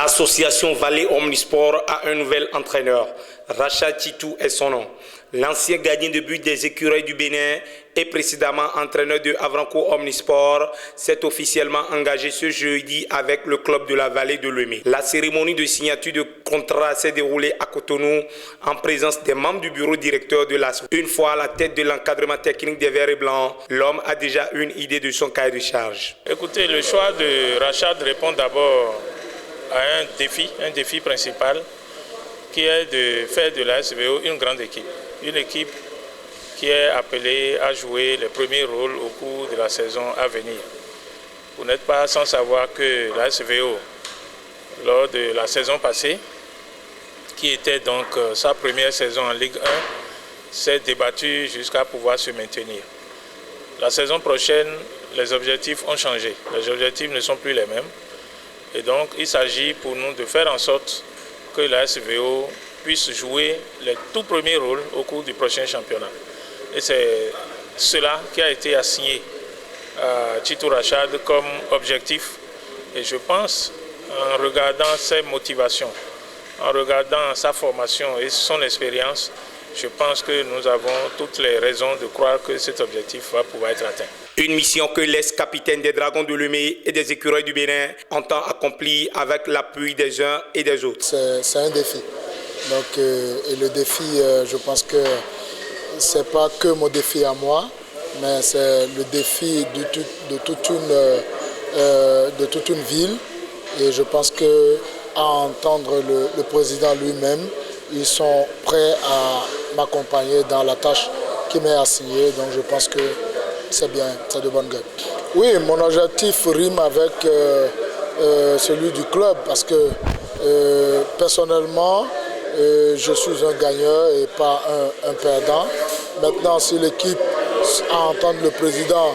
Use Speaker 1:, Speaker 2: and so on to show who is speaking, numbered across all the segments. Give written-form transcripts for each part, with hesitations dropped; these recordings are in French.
Speaker 1: L'association Vallée Omnisport a un nouvel entraîneur. Rachad Titou est son nom. L'ancien gardien de but des Écureuils du Bénin et précédemment entraîneur de Avranco Omnisport s'est officiellement engagé ce jeudi avec le club de la Vallée de Lemay. La cérémonie de signature de contrat s'est déroulée à Cotonou en présence des membres du bureau directeur de l'ASO. Une fois à la tête de l'encadrement technique des Verts et Blancs, l'homme a déjà une idée de son cahier de charge.
Speaker 2: Écoutez, le choix de Rachad répond d'abord à un défi principal qui est de faire de la SVO une grande équipe. Une équipe qui est appelée à jouer les premiers rôles au cours de la saison à venir. Vous n'êtes pas sans savoir que la SVO, lors de la saison passée, qui était donc sa première saison en Ligue 1, s'est débattue jusqu'à pouvoir se maintenir. La saison prochaine, les objectifs ont changé. Les objectifs ne sont plus les mêmes. Et donc, il s'agit pour nous de faire en sorte que la SVO puisse jouer les tout premiers rôles au cours du prochain championnat. Et c'est cela qui a été assigné à Titou Rachad comme objectif. Et je pense, en regardant ses motivations, en regardant sa formation et son expérience, je pense que nous avons toutes les raisons de croire que cet objectif va pouvoir être atteint.
Speaker 1: Une mission que l'ex-capitaine des Dragons de Lemay et des Écureuils du Bénin entend accomplir avec l'appui des uns et des autres.
Speaker 3: C'est un défi. Donc, et le défi, je pense que ce n'est pas que mon défi à moi, mais c'est le défi de toute une ville. Et je pense qu'à entendre le président lui-même, ils sont prêts à m'accompagner dans la tâche qui m'est assignée. Donc je pense que c'est bien, c'est de bonne gueule. Oui, mon objectif rime avec celui du club parce que personnellement, je suis un gagneur et pas un perdant. Maintenant, si l'équipe, à entendre le président,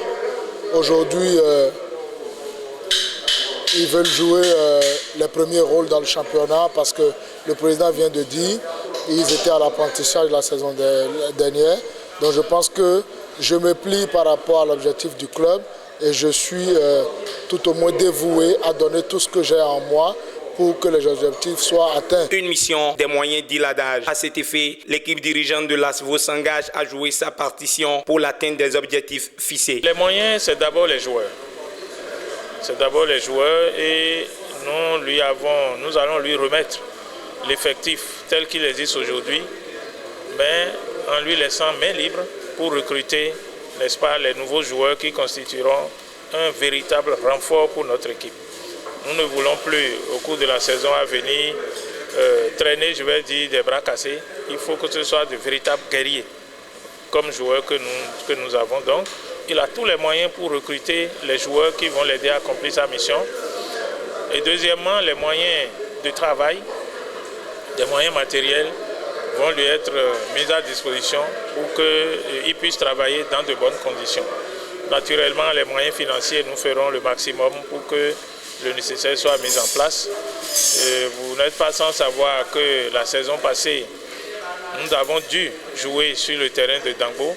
Speaker 3: aujourd'hui, ils veulent jouer les premiers rôles dans le championnat parce que le président vient de dire qu'ils étaient à l'apprentissage la saison dernière. Donc je pense que je me plie par rapport à l'objectif du club et je suis tout au moins dévoué à donner tout ce que j'ai en moi pour que les objectifs soient atteints.
Speaker 1: Une mission, des moyens, dit l'adage. À cet effet, l'équipe dirigeante de l'ASVO s'engage à jouer sa partition pour l'atteinte des objectifs fixés.
Speaker 2: Les moyens, c'est d'abord les joueurs. C'est d'abord les joueurs et nous allons lui remettre l'effectif tel qu'il existe aujourd'hui, mais en lui laissant main libre pour recruter, n'est-ce pas, les nouveaux joueurs qui constitueront un véritable renfort pour notre équipe. Nous ne voulons plus, au cours de la saison à venir, traîner, je vais dire, des bras cassés. Il faut que ce soit de véritables guerriers comme joueurs que nous avons. Donc, il a tous les moyens pour recruter les joueurs qui vont l'aider à accomplir sa mission. Et deuxièmement, les moyens de travail, des moyens matériels vont lui être mis à disposition pour qu'il puisse travailler dans de bonnes conditions. Naturellement, les moyens financiers, nous ferons le maximum pour que le nécessaire soit mis en place. Et vous n'êtes pas sans savoir que la saison passée, nous avons dû jouer sur le terrain de Dangbo.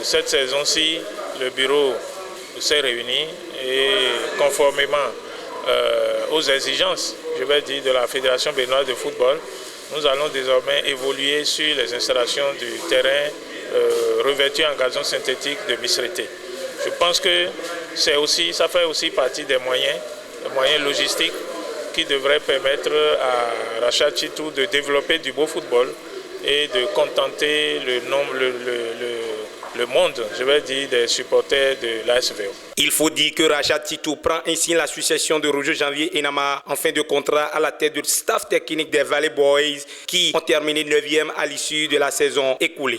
Speaker 2: Cette saison-ci, le bureau s'est réuni et conformément aux exigences, je vais dire, de la Fédération béninoise de football, nous allons désormais évoluer sur les installations du terrain revêtu en gazon synthétique de Misrété. Je pense que ça fait aussi partie des moyens logistiques qui devraient permettre à Rachad Titou de développer du beau football et de contenter le monde, je vais dire, des supporters de l'ASVO.
Speaker 1: Il faut dire que Rachad Titou prend ainsi la succession de Roger Janvier Enama en fin de contrat à la tête du staff technique des Valley Boys qui ont terminé 9e à l'issue de la saison écoulée.